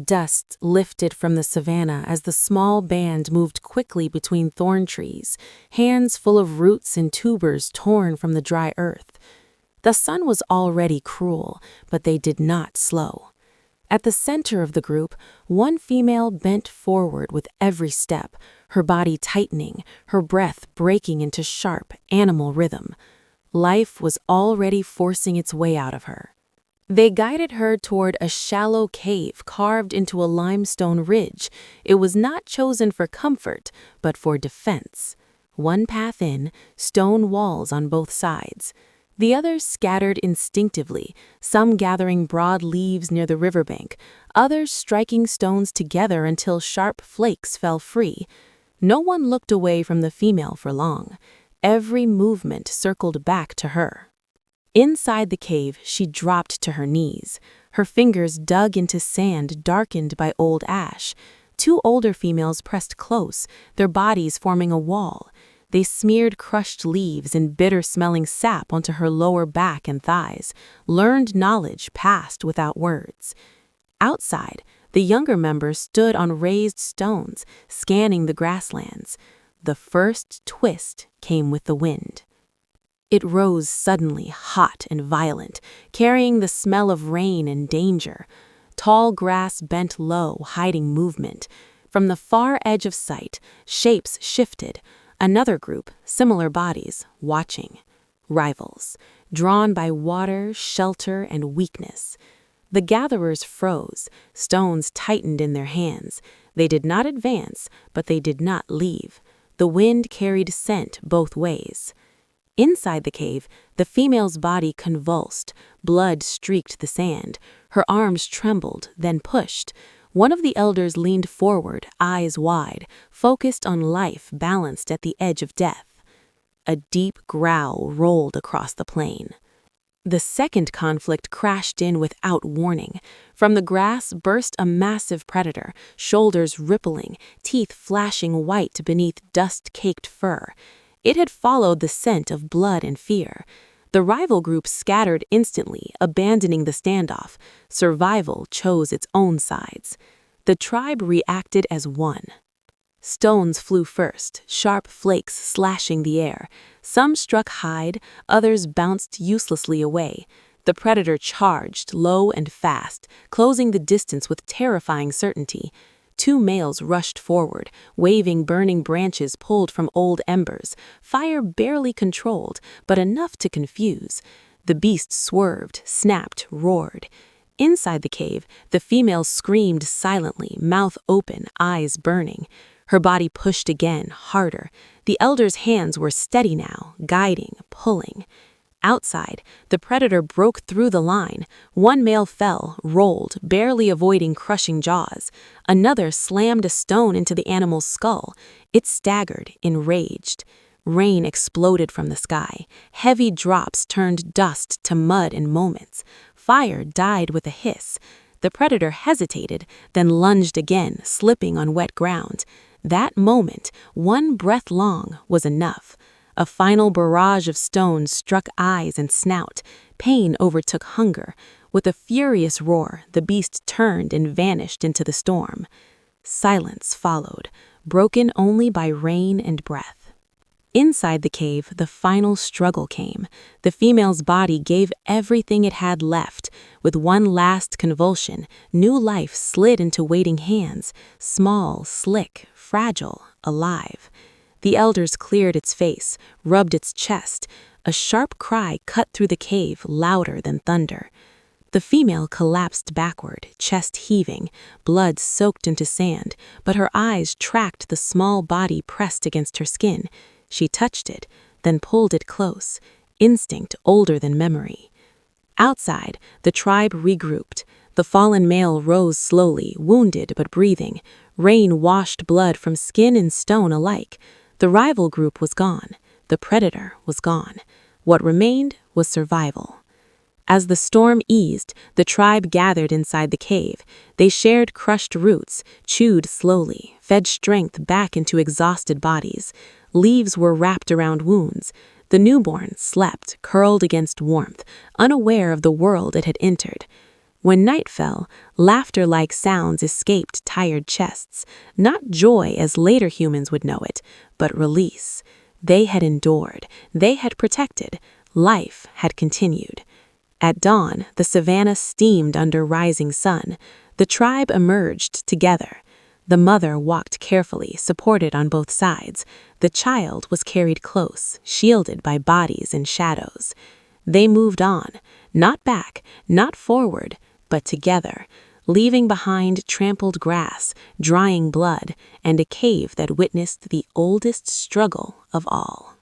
Dust lifted from the savanna as the small band moved quickly between thorn trees, hands full of roots and tubers torn from the dry earth. The sun was already cruel, but they did not slow. At the center of the group, one female bent forward with every step, her body tightening, her breath breaking into sharp, animal rhythm. Life was already forcing its way out of her. They guided her toward a shallow cave carved into a limestone ridge. It was not chosen for comfort, but for defense. One path in, stone walls on both sides. The others scattered instinctively, some gathering broad leaves near the riverbank, others striking stones together until sharp flakes fell free. No one looked away from the female for long. Every movement circled back to her. Inside the cave, she dropped to her knees. Her fingers dug into sand darkened by old ash. Two older females pressed close, their bodies forming a wall. They smeared crushed leaves and bitter-smelling sap onto her lower back and thighs. Learned knowledge passed without words. Outside, the younger members stood on raised stones, scanning the grasslands. The first twist came with the wind. It rose suddenly, hot and violent, carrying the smell of rain and danger. Tall grass bent low, hiding movement. From the far edge of sight, shapes shifted. Another group, similar bodies, watching. Rivals, drawn by water, shelter, and weakness. The gatherers froze, stones tightened in their hands. They did not advance, but they did not leave. The wind carried scent both ways. Inside the cave, the female's body convulsed. Blood streaked the sand. Her arms trembled, then pushed. One of the elders leaned forward, eyes wide, focused on life balanced at the edge of death. A deep growl rolled across the plain. The second conflict crashed in without warning. From the grass burst a massive predator, shoulders rippling, teeth flashing white beneath dust-caked fur. It had followed the scent of blood and fear. The rival group scattered instantly, abandoning the standoff. Survival chose its own sides. The tribe reacted as one. Stones flew first, sharp flakes slashing the air. Some struck hide, others bounced uselessly away. The predator charged, low and fast, closing the distance with terrifying certainty. Two males rushed forward, waving burning branches pulled from old embers, fire barely controlled, but enough to confuse. The beast swerved, snapped, roared. Inside the cave, the female screamed silently, mouth open, eyes burning. Her body pushed again, harder. The elder's hands were steady now, guiding, pulling. Outside, the predator broke through the line. One male fell, rolled, barely avoiding crushing jaws. Another slammed a stone into the animal's skull. It staggered, enraged. Rain exploded from the sky. Heavy drops turned dust to mud in moments. Fire died with a hiss. The predator hesitated, then lunged again, slipping on wet ground. That moment, one breath long, was enough. A final barrage of stones struck eyes and snout. Pain overtook hunger. With a furious roar, the beast turned and vanished into the storm. Silence followed, broken only by rain and breath. Inside the cave, the final struggle came. The female's body gave everything it had left. With one last convulsion, new life slid into waiting hands, small, slick, fragile, alive. The elders cleared its face, rubbed its chest. A sharp cry cut through the cave, louder than thunder. The female collapsed backward, chest heaving, blood soaked into sand, but her eyes tracked the small body pressed against her skin. She touched it, then pulled it close, instinct older than memory. Outside, the tribe regrouped. The fallen male rose slowly, wounded but breathing. Rain washed blood from skin and stone alike. The rival group was gone. The predator was gone. What remained was survival. As the storm eased, the tribe gathered inside the cave. They shared crushed roots, chewed slowly, fed strength back into exhausted bodies. Leaves were wrapped around wounds. The newborn slept, curled against warmth, unaware of the world it had entered. When night fell, laughter-like sounds escaped tired chests, not joy as later humans would know it, but release. They had endured, they had protected, life had continued. At dawn, the savanna steamed under rising sun. The tribe emerged together. The mother walked carefully, supported on both sides. The child was carried close, shielded by bodies and shadows. They moved on, not back, not forward, but together, leaving behind trampled grass, drying blood, and a cave that witnessed the oldest struggle of all.